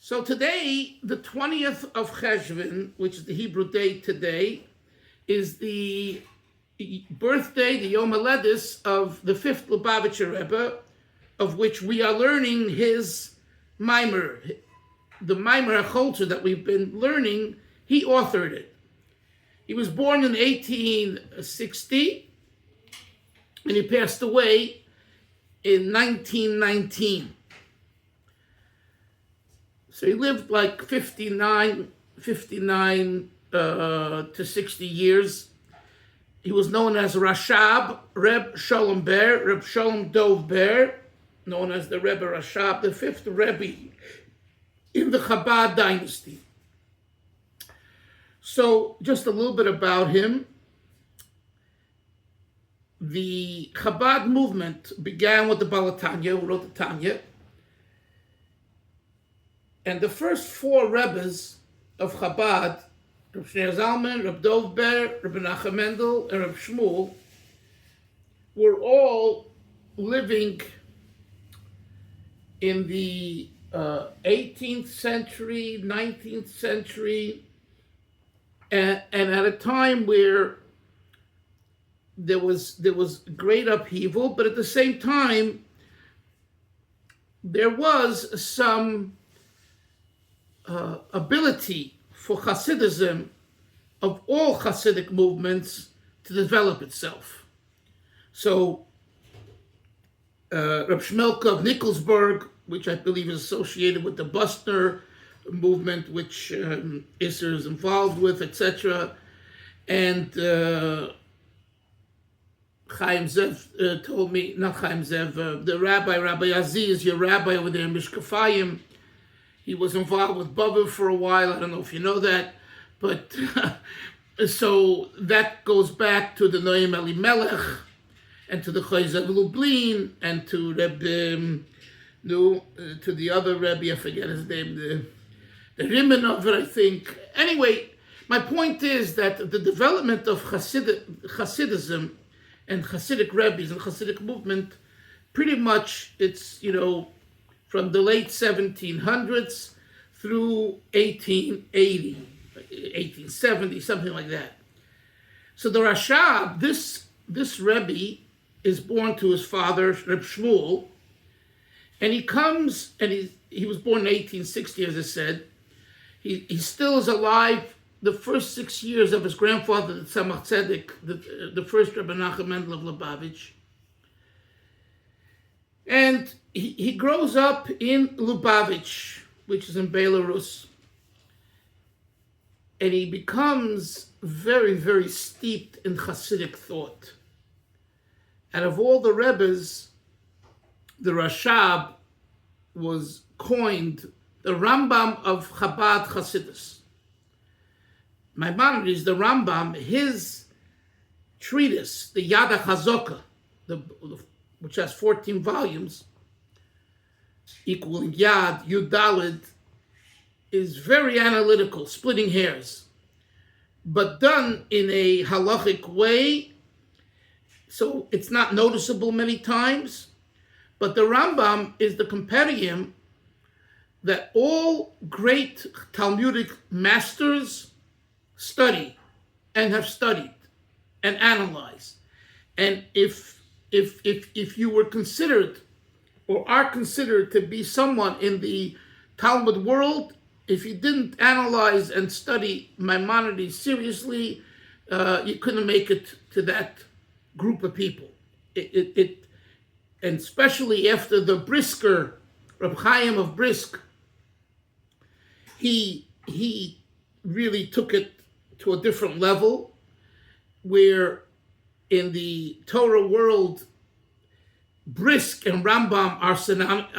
So today, the 20th of Cheshvan, which is the Hebrew day today, is the birthday, the Yom Haledis of the 5th Lubavitcher Rebbe, of which we are learning his mimer. The mimer HaCholzer that we've been learning, he authored it. He was born in 1860, and he passed away in 1919. So he lived like 59 to 60 years. He was known as Rashab, Reb Shalom Ber, Reb Shalom Dov Ber, known as the Rebbe Rashab, the 5th Rebbe in the Chabad dynasty. So just a little bit about him. The Chabad movement began with the Baal Tanya, who wrote the Tanya. And the first 4 Rebbes of Chabad, Reb Shneur Zalman, Reb Dov Ber, Reb Menachem Mendel, and Reb Shmuel, were all living in the 18th century, 19th century, and at a time where there was great upheaval, but at the same time, there was some ability for Chasidism of all Hasidic movements to develop itself. So Reb Shmelka of Nikolsburg, which I believe is associated with the Bustner movement, which Isser is involved with, etc. And Chaim Zev told me, not Chaim Zev, the Rabbi Aziz, your rabbi over there in Mishkafayim, he was involved with Bava for a while. I don't know if you know that, but so that goes back to the Noam Elimelech and to the Chayzav Lublin and to Rebbe, to the other Rebbe, I forget his name, the Rimenov, I think. Anyway, my point is that the development of Hasidism and Hasidic Rebbe's and Hasidic movement, pretty much it's, from the late 1700s through 1880, 1870, something like that. So the Rashab, this Rebbe, is born to his father, Reb Shmuel, and he comes, and he was born in 1860, as I said. He still is alive the first 6 years of his grandfather, the Tzemach Tzedek, the first Rebbe Menachem Mendel of Lubavitch. And he grows up in Lubavitch, which is in Belarus, and he becomes very, very steeped in Hasidic thought. Out of all the Rebbes, the Rashab was coined the Rambam of Chabad Chasidus. Maimonides, the Rambam, his treatise, the Yad HaChazoka, which has 14 volumes, equaling Yad, Yud Daled, is very analytical, splitting hairs, but done in a halachic way, so it's not noticeable many times. But the Rambam is the compendium that all great Talmudic masters study and have studied and analyzed. And if you were considered or are considered to be someone in the Talmud world, if you didn't analyze and study Maimonides seriously, you couldn't make it to that group of people. And especially after the Brisker, Reb Chaim of Brisk, he really took it to a different level, where in the Torah world, Brisk and Rambam are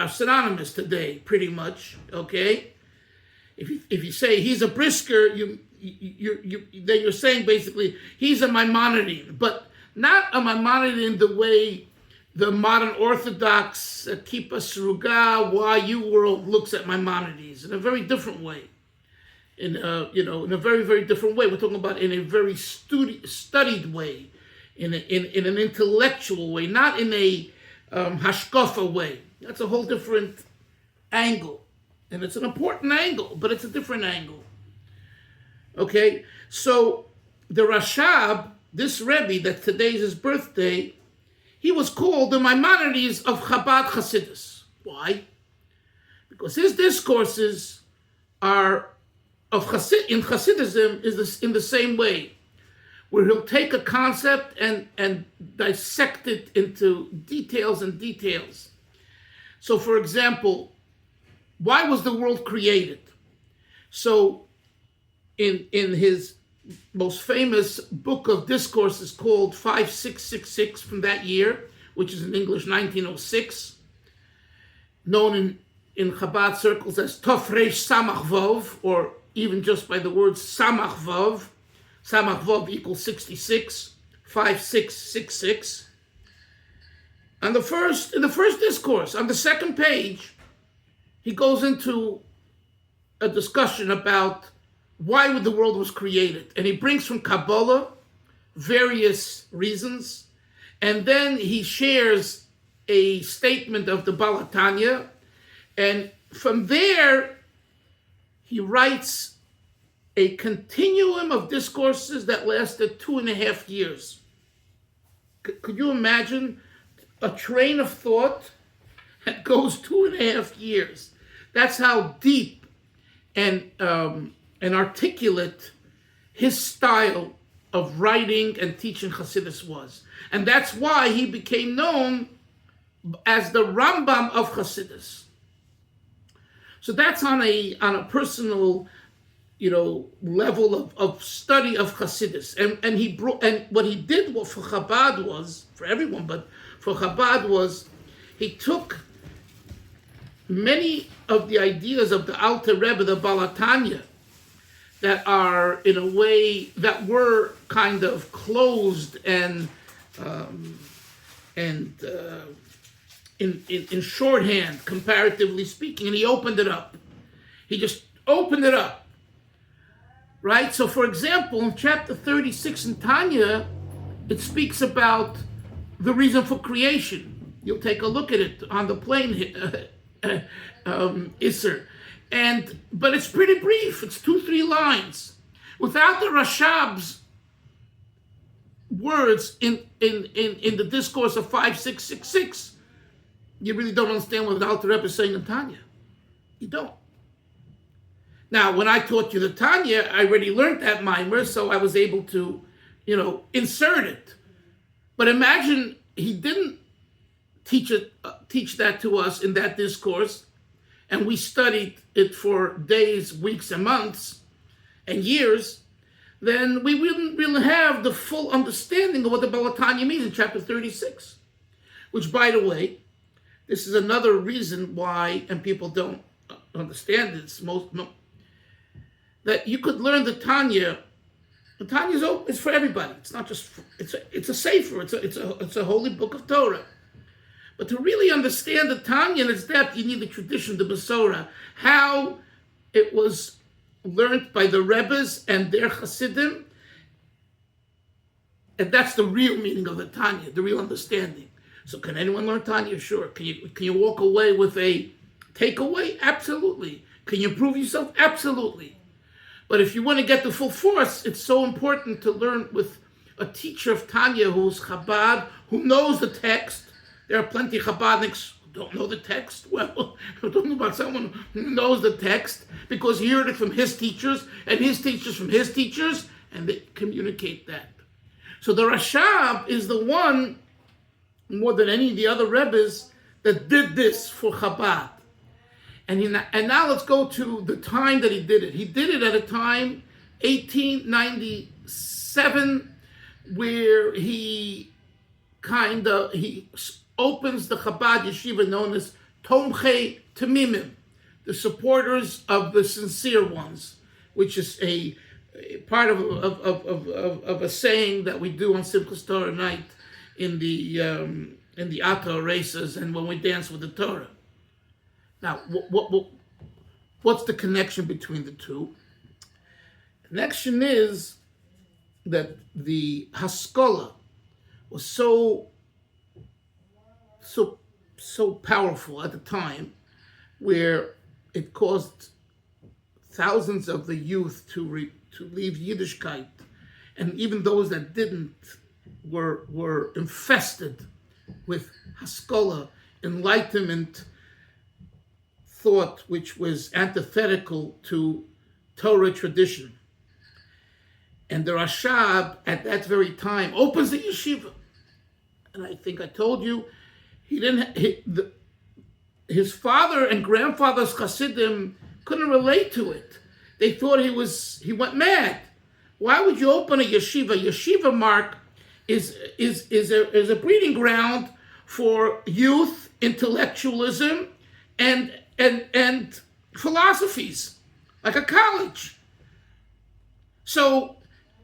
synonymous today, pretty much. Okay, if you say he's a Brisker, then you're saying basically he's a Maimonidean, but not a Maimonidean the way the modern Orthodox Kippa Sruga YU world looks at Maimonides, in a very different way. In a very, very different way. We're talking about in a very studied way, in an intellectual way, not in a hashkafa way. That's a whole different angle. And it's an important angle, but it's a different angle. Okay, so the Rashab, this Rebbe that today is his birthday, he was called the Maimonides of Chabad Chasidus. Why? Because his discourses are in Chasidism is in the same way, where he'll take a concept and dissect it into details and details. So, for example, why was the world created? So, in his most famous book of discourses called 5666 from that year, which is in English 1906, known in Chabad circles as Tov Reish Samach Vov, or even just by the word Samach Vov. Samach Vov equals 66, 5666. In the first discourse, on the second page, he goes into a discussion about why the world was created. And he brings from Kabbalah various reasons. And then he shares a statement of the Baal HaTanya. And from there, he writes a continuum of discourses that lasted 2.5 years. Could you imagine a train of thought that goes 2.5 years? That's how deep and articulate his style of writing and teaching Chasidus was. And that's why he became known as the Rambam of Chasidus. So that's on a personal, level of study of Chasidus. And what he did for Chabad was, for everyone, but for Chabad was, he took many of the ideas of the Alter Rebbe, the Baal HaTanya, that are in a way that were kind of closed and in shorthand, comparatively speaking, and he opened it up. He just opened it up, right? So, for example, in chapter 36 in Tanya, it speaks about the reason for creation. You'll take a look at it on the plane, Isser. But it's pretty brief. It's 2-3 lines. Without the Rashab's words in the discourse of 5666, you really don't understand what the Alter Rebbe is saying in Tanya. You don't. Now, when I taught you the Tanya, I already learned that mimer, so I was able to, insert it. But imagine he didn't teach that to us in that discourse, and we studied it for days, weeks, and months, and years, then we wouldn't really have the full understanding of what the Baal HaTanya means in chapter 36. Which, by the way, this is another reason why, and people don't understand this, that you could learn the Tanya. The Tanya is for everybody. It's not just it's a sefer. It's a holy book of Torah. But to really understand the Tanya in its depth, you need the tradition, the Besorah, how it was learned by the Rebbes and their Hasidim. And that's the real meaning of the Tanya, the real understanding. So can anyone learn Tanya? Sure. Can you walk away with a takeaway? Absolutely. Can you improve yourself? Absolutely. But if you want to get the full force, it's so important to learn with a teacher of Tanya who's Chabad, who knows the text. There are plenty of Chabadniks who don't know the text. Well, we're talking about someone who knows the text because he heard it from his teachers and his teachers from his teachers, and they communicate that. So the Rashab is the one, more than any of the other Rebbes, that did this for Chabad. And now let's go to the time that he did it. He did it at a time, 1897, where he opens the Chabad Yeshiva known as Tomchei Tamimim, the supporters of the sincere ones, which is a part of a saying that we do on Simchas Torah night in the Ato races and when we dance with the Torah. Now, what's the connection between the two? The connection is that the Haskalah was so powerful at the time, where it caused thousands of the youth to leave Yiddishkeit, and even those that didn't were infested with haskalah, enlightenment thought, which was antithetical to Torah tradition. And the Rashab at that very time opens the yeshiva, and I think I told you his father and grandfather's Chasidim couldn't relate to it. They thought he went mad. Why would you open a yeshiva? Yeshiva, Mark, is a breeding ground for youth, intellectualism, and philosophies, like a college. So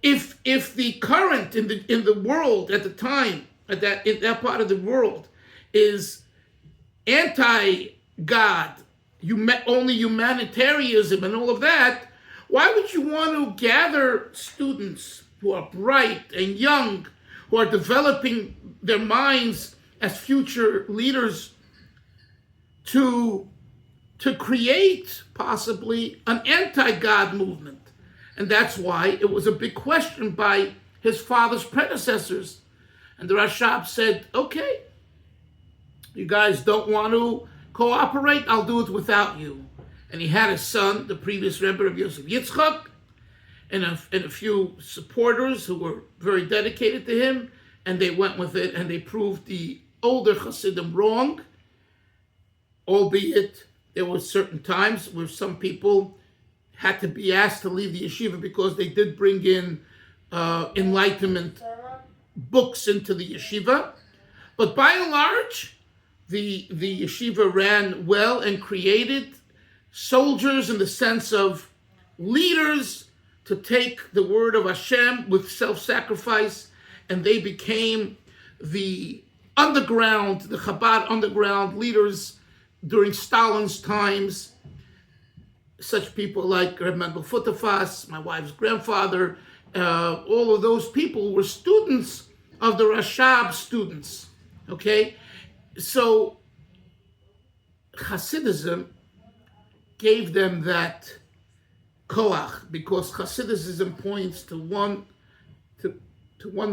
if the current in the world at the time, in that part of the world, is anti-God, only humanitarianism and all of that, why would you want to gather students who are bright and young, who are developing their minds as future leaders, to create possibly an anti-God movement? And that's why it was a big question by his father's predecessors. And the Rashab said, okay, you guys don't want to cooperate, I'll do it without you. And he had his son, the previous Rebbe of Yosef Yitzchak, and a few supporters who were very dedicated to him, and they went with it, and they proved the older Hasidim wrong, albeit there were certain times where some people had to be asked to leave the yeshiva because they did bring in enlightenment books into the yeshiva. But by and large, the yeshiva ran well and created soldiers in the sense of leaders to take the word of Hashem with self-sacrifice, and they became the underground, the Chabad underground leaders during Stalin's times. Such people like Reb Mendel Futterfass, my wife's grandfather, all of those people were students of the Rashab students, okay? So Hasidism gave them that koach, because Hasidism points to one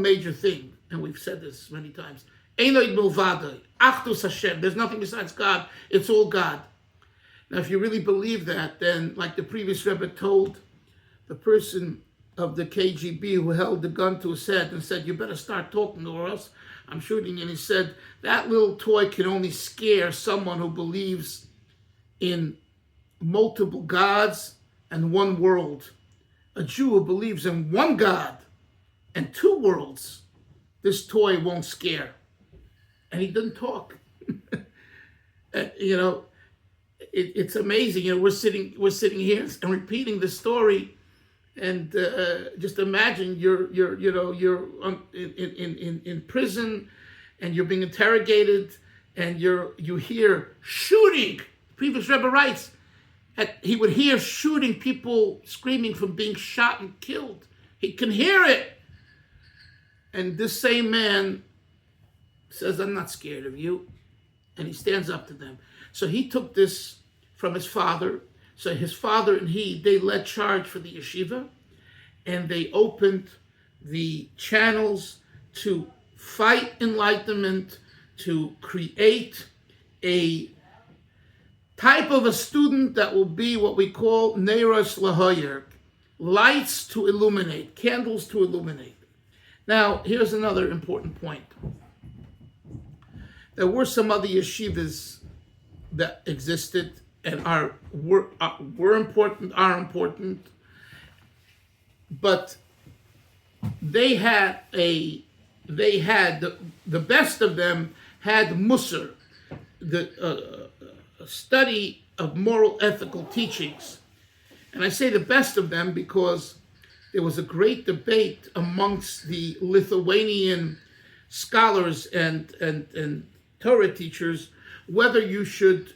major thing, and we've said this many times. Einoid milvadoi, achdus Hashem. There's nothing besides God. It's all God. Now, if you really believe that, then, like the previous Rebbe told the person of the KGB who held the gun to his head and said, you better start talking or else I'm shooting. And he said, that little toy can only scare someone who believes in multiple gods and one world. A Jew who believes in one God and two worlds, this toy won't scare. And he didn't talk. It's amazing. We're sitting here and repeating the story, and just imagine you're in prison, and you're being interrogated, and you hear shooting. Previous Rebbe writes that he would hear shooting, people screaming from being shot and killed. He can hear it. And this same man says, I'm not scared of you. And he stands up to them. So he took this from his father. So his father and they led charge for the yeshiva. And they opened the channels to fight enlightenment, to create a type of a student that will be what we call Neiros Lahoyer, lights to illuminate, candles to illuminate. Now, here's another important point. There were some other yeshivas that existed and were important, but they had the best of them had Musar, the study of moral ethical teachings. And I say the best of them because there was a great debate amongst the Lithuanian scholars and Torah teachers whether you should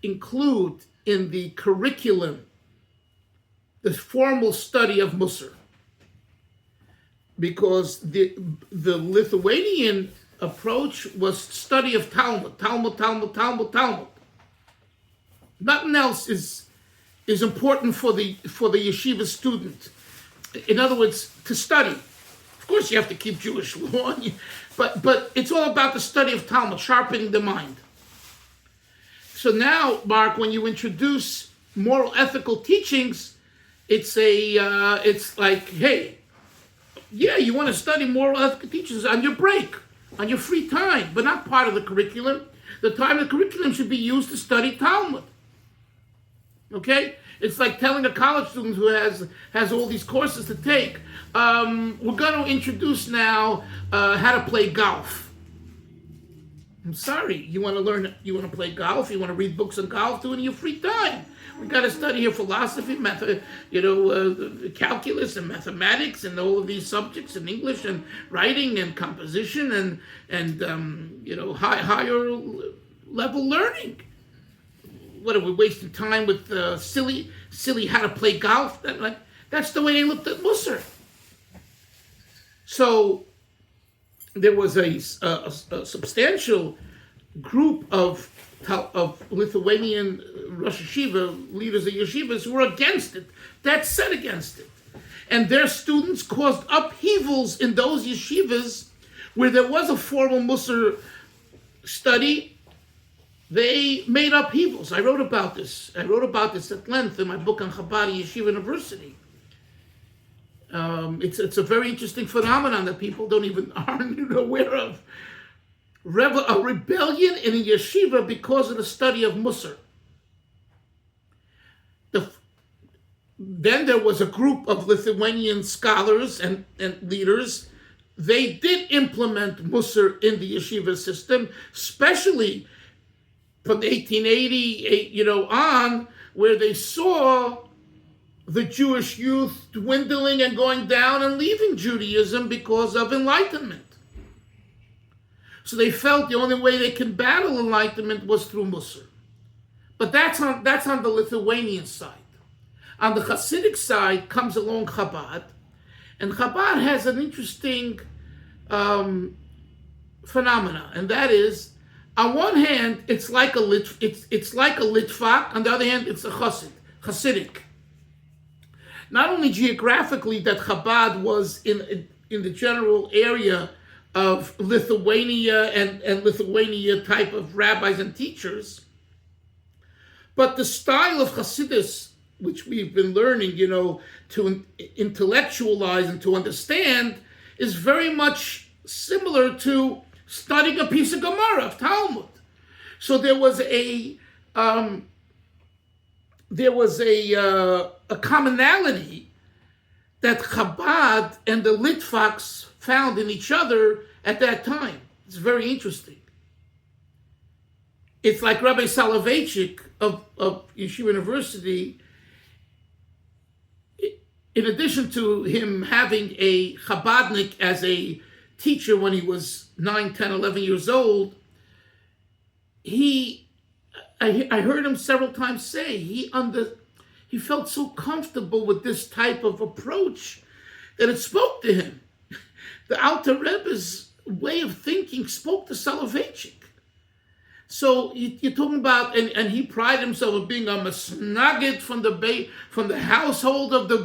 include in the curriculum the formal study of Musar. Because the Lithuanian approach was study of Talmud. Nothing else is important for the yeshiva student. In other words, to study. Of course, you have to keep Jewish law, but it's all about the study of Talmud, sharpening the mind. So now, Mark, when you introduce moral ethical teachings, it's like, hey, yeah, you want to study moral ethical teachings on your break, on your free time, but not part of the curriculum. The time of the curriculum should be used to study Talmud. Okay? It's like telling a college student who has all these courses to take, we're going to introduce now how to play golf. I'm sorry, you want to play golf, you want to read books on golf, do it in your free time. We got to study your philosophy, calculus and mathematics and all of these subjects in English and writing and composition and higher level learning. What are we wasting time with silly how to play golf? That's the way they looked at Musar. So there was a substantial group of Lithuanian Rosh Yeshiva, leaders of yeshivas, who were against it, that set against it. And their students caused upheavals in those yeshivas where there was a formal Musar study. They made upheavals. I wrote about this at length in my book on Chabad Yeshiva University. It's a very interesting phenomenon that people aren't aware of. A rebellion in a yeshiva because of the study of Musar. Then there was a group of Lithuanian scholars and leaders. They did implement Musar in the yeshiva system, especially from 1880, on, where they saw the Jewish youth dwindling and going down and leaving Judaism because of enlightenment. So they felt the only way they can battle enlightenment was through Musar. But that's on the Lithuanian side. On the Hasidic side comes along Chabad, and Chabad has an interesting phenomena, and that is, on one hand, it's like a Litvak. On the other hand, it's a Hasidic. Not only geographically that Chabad was in the general area of Lithuania and Lithuania type of rabbis and teachers, but the style of Chasidus, which we've been learning, to intellectualize and to understand, is very much similar to studying a piece of Gemara, of Talmud. So there was a commonality that Chabad and the Litvaks found in each other at that time. It's very interesting. It's like Rabbi Soloveitchik of Yeshiva University, in addition to him having a Chabadnik as a teacher when he was 9, 10, 11 years old, I heard him several times say he felt so comfortable with this type of approach that it spoke to him. The Alter Rebbe's way of thinking spoke to Soloveitchik. So you're talking about, and he prided himself on being a masnagid from the household of the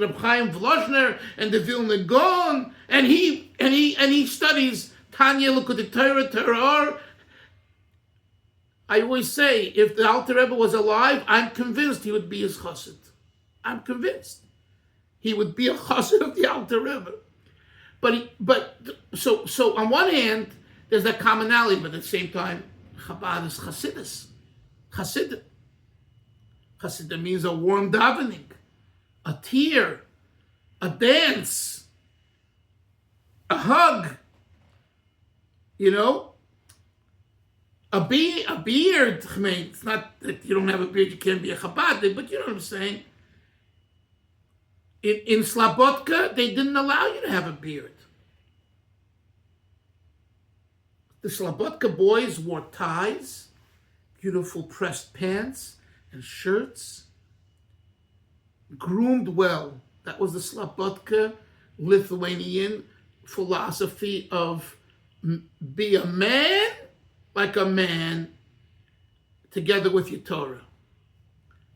Reb Chaim Vloshner and the Vilna Gaon, and he studies Tanya L'Kutei Torah. I always say, if the Alter Rebbe was alive, I'm convinced he would be his chassid. I'm convinced he would be a chassid of the Alter Rebbe. So on one hand, there's that commonality, but at the same time, Chabad is Chasidus. Chasidus means a warm davening, a tear, a dance, a hug, a beard. I mean, it's not that you don't have a beard, you can't be a Chabadnik, but you know what I'm saying. In Slabotka, they didn't allow you to have a beard. The Slabotka boys wore ties, beautiful pressed pants and shirts, groomed well. That was the Slabotka Lithuanian philosophy of be a man like a man, together with your Torah.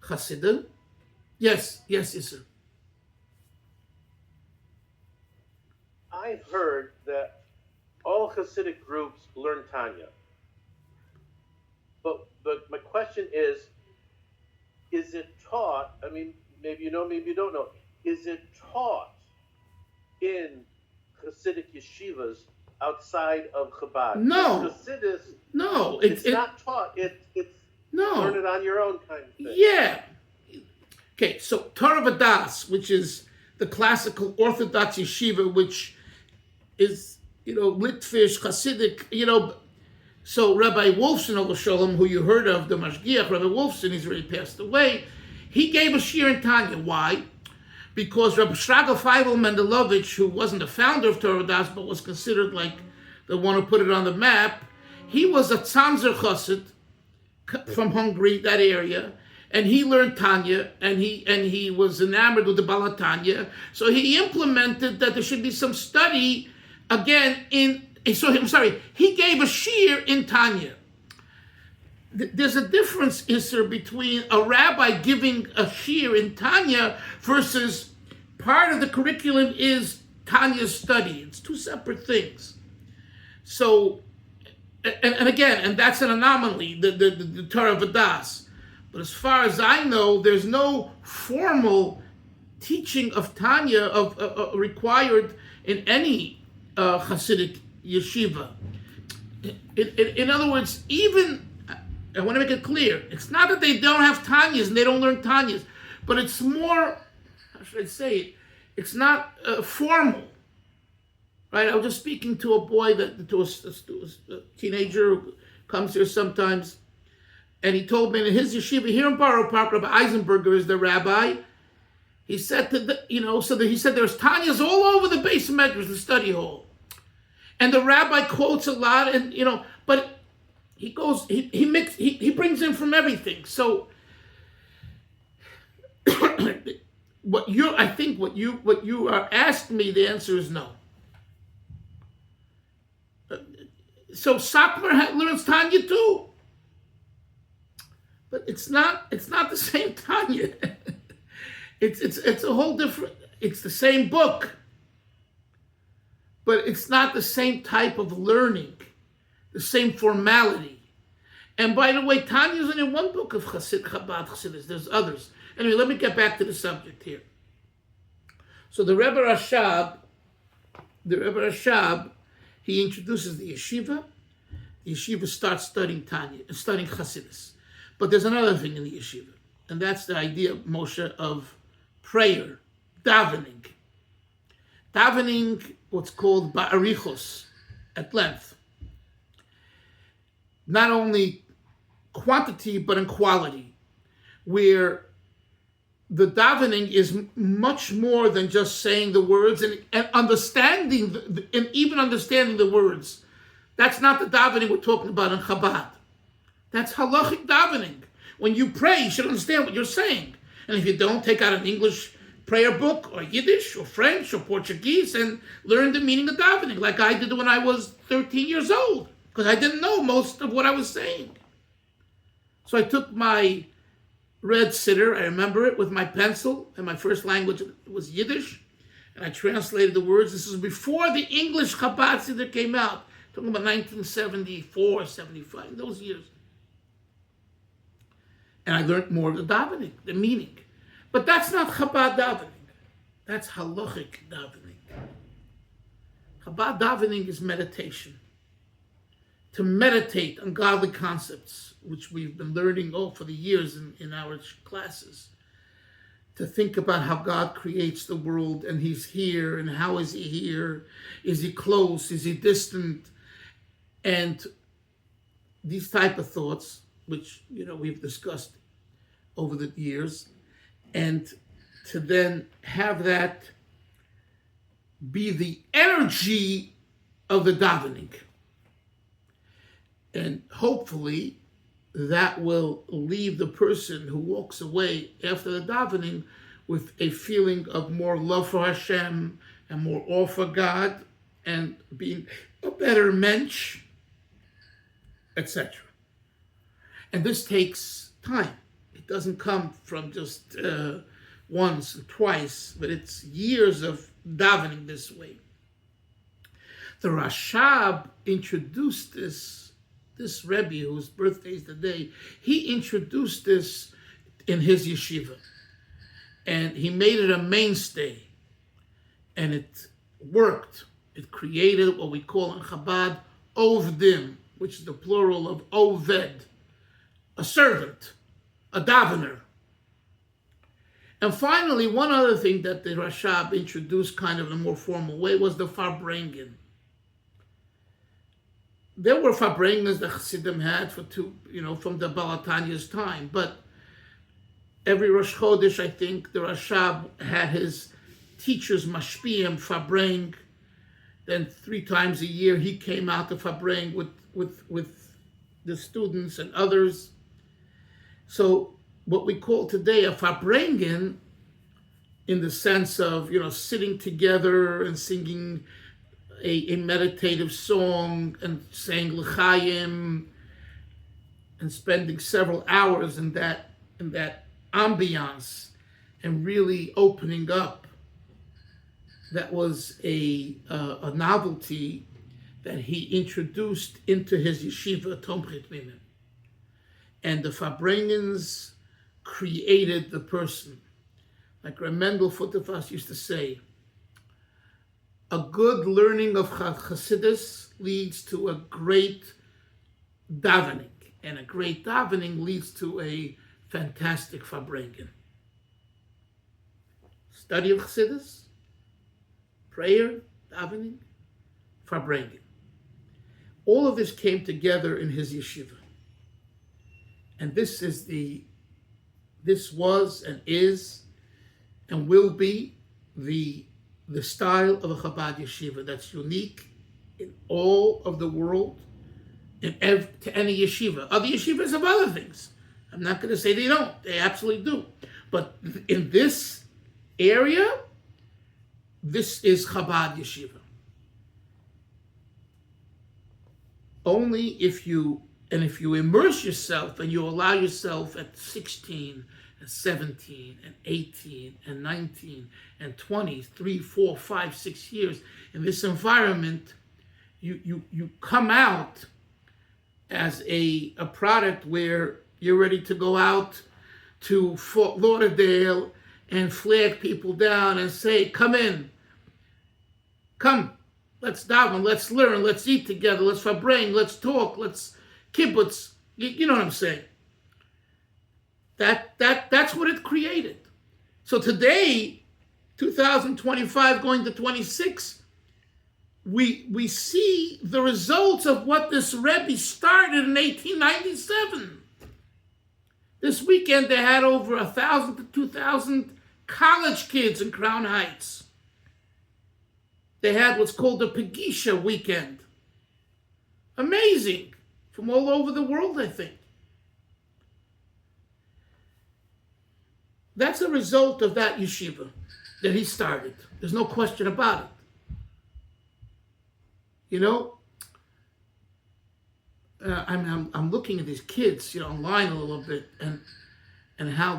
Chasidus? Yes, sir. I've heard that all Hasidic groups learn Tanya. But my question is it taught, I mean, maybe you know, maybe you don't know, is it taught in Hasidic yeshivas outside of Chabad? No. Chasidus, no. It's not taught. It's no. Learn it on your own kind of thing. Yeah. Okay, so Torah V'das, which is the classical Orthodox yeshiva, which is, Litvish, Hasidic, so Rabbi Wolfson, Ol Sholem, who you heard of, the Mashgiach, Rabbi Wolfson, he's already passed away, he gave a shir in Tanya. Why? Because Rabbi Shragel Feivel Mendelovich, who wasn't the founder of Torah V'das, but was considered like the one who put it on the map, he was a Tzanzer Chassid from Hungary, that area, and he learned Tanya, and he was enamored with the Balatanya, so he implemented that there should be some study, again, he gave a shir in Tanya. There's a difference, Isser, between a rabbi giving a shir in Tanya versus part of the curriculum is Tanya's study. It's two separate things. So, and that's an anomaly, the Torah V'das. But as far as I know, there's no formal teaching of Tanya required in any Hasidic yeshiva. In other words, even, I want to make it clear, it's not that they don't have Tanyas and they don't learn Tanyas, but it's more, how should I say it, it's not formal. Right? I was just speaking to a boy, to a teenager who comes here sometimes, and he told me in his yeshiva here in Borough Park, Rabbi Eisenberger is the rabbi. He said he said there's Tanyas all over the base of Medrash, the study hall. And the rabbi quotes a lot, and but he goes, he brings in from everything. So what you are asking me, the answer is no. So Satmar learns Tanya too, but it's not the same Tanya. It's a whole different. It's the same book, but it's not the same type of learning, the same formality. And by the way, Tanya is only one book of Chabad Chasidus. There's others. Anyway, let me get back to the subject here. So the Rebbe Rashab, he introduces the yeshiva. The yeshiva starts studying Tanya, studying Chasidus. But there's another thing in the yeshiva, and that's the idea, Moshe, of prayer, davening. Davening, what's called ba'arichos, at length. Not only quantity, but in quality, where the davening is much more than just saying the words and understanding, and even understanding the words. That's not the davening we're talking about in Chabad. That's halachic davening. When you pray, you should understand what you're saying. And if you don't, take out an English prayer book, or Yiddish, or French, or Portuguese, and learn the meaning of davening, like I did when I was 13 years old, because I didn't know most of what I was saying. So I took my red sitter, I remember it, with my pencil, and my first language was Yiddish, and I translated the words. This was before the English Chabad Siddur came out, talking about 1974, 75, those years. And I learned more of the davening, the meaning. But that's not Chabad davening. That's halachic davening. Chabad davening is meditation. To meditate on godly concepts, which we've been learning for the years in our classes. To think about how God creates the world, and He's here, and how is He here? Is He close? Is He distant? And these type of thoughts, which we've discussed over the years, and to then have that be the energy of the davening. And hopefully that will leave the person who walks away after the davening with a feeling of more love for Hashem and more awe for God and being a better mensch, etc. And this takes time. It doesn't come from just once and twice, but it's years of davening this way. The Rashab introduced this Rebbe, whose birthday is today, he introduced this in his yeshiva. And he made it a mainstay. And it worked. It created what we call in Chabad Ovdim, which is the plural of Oved, a servant, a davener. And finally, one other thing that the Rashab introduced kind of in a more formal way was the Farbrengen. There were Farbrengens that Chassidim had from the Balatanya's time, but every Rosh Chodesh, I think, the Rashab had his teachers mashpiyim Farbreng. Then 3 times a year he came out to Farbreng with the students and others. So what we call today a Farbrengen, in the sense of sitting together and singing a meditative song and saying l'chaim and spending several hours in that ambiance and really opening up. That was a novelty that he introduced into his yeshiva, Tomchit Mimim. And the Farbrengens created the person. Like Mendel Futterfass used to say, a good learning of Chasidus leads to a great davening, and a great davening leads to a fantastic Farbrengen. Study of Chasidus, prayer, davening, Farbrengen. All of this came together in his yeshiva. And this was and is and will be the style of a Chabad yeshiva that's unique in all of the world, to any yeshiva. Other yeshivas have other things. I'm not going to say they don't. They absolutely do. But in this area, this is Chabad yeshiva. Only if you immerse yourself and you allow yourself at 16 and 17 and 18 and 19 and 20, 3, 4, 5, 6 years in this environment, you come out as a product where you're ready to go out to Fort Lauderdale and flag people down and say, come in, come, let's daven, let's learn, let's eat together, let's Farbrengen, let's talk, let's kibbutz. You know what I'm saying? That's what it created. So today, 2025 going to 26, we see the results of what this Rebbe started in 1897. This weekend they had over 1,000 to 2,000 college kids in Crown Heights. They had what's called the Pegisha weekend. Amazing. From all over the world, I think. That's a result of that yeshiva that he started. There's no question about it. I'm looking at these kids, online a little bit, and how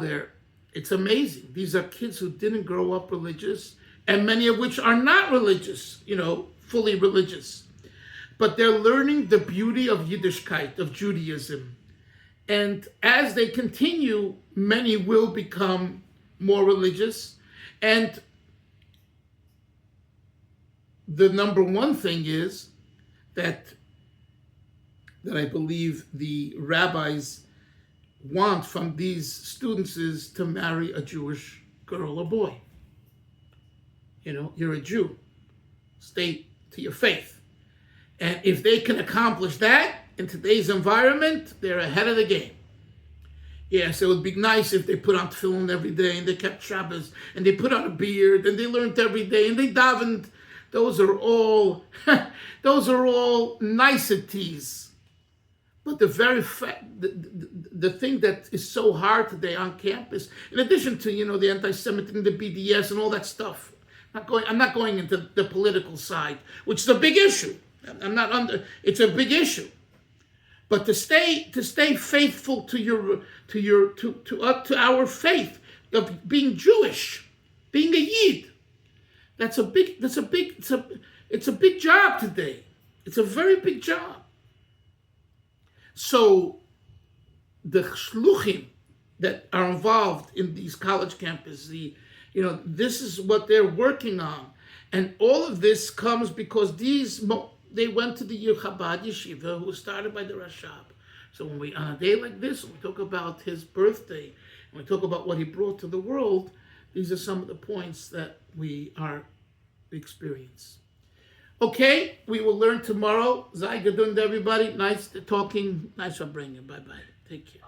it's amazing. These are kids who didn't grow up religious, and many of which are not religious, fully religious. But they're learning the beauty of Yiddishkeit, of Judaism. And as they continue, many will become more religious. And the number one thing is that I believe the rabbis want from these students is to marry a Jewish girl or boy. You're a Jew. Stay to your faith. And if they can accomplish that in today's environment, they're ahead of the game. Yes, it would be nice if they put on tefillin every day and they kept Shabbos and they put on a beard and they learned every day and they davened. Those are all niceties. But the thing that is so hard today on campus, in addition to the anti-Semitism, the BDS, and all that stuff, I'm not going into the political side, which is a big issue. It's a big issue. But to stay faithful to our faith of being Jewish, being a Yid, it's a big job today. It's a very big job. So the shluchim that are involved in these college campuses, this is what they're working on, and all of this comes because they went to the Chabad Yeshiva, who was started by the Rashab. So when we, on a day like this, when we talk about his birthday, when we talk about what he brought to the world, these are some of the points that we experience. Okay, we will learn tomorrow. Zai Gadund, everybody. Nice talking. Nice Farbrengen. Bye-bye. Take care.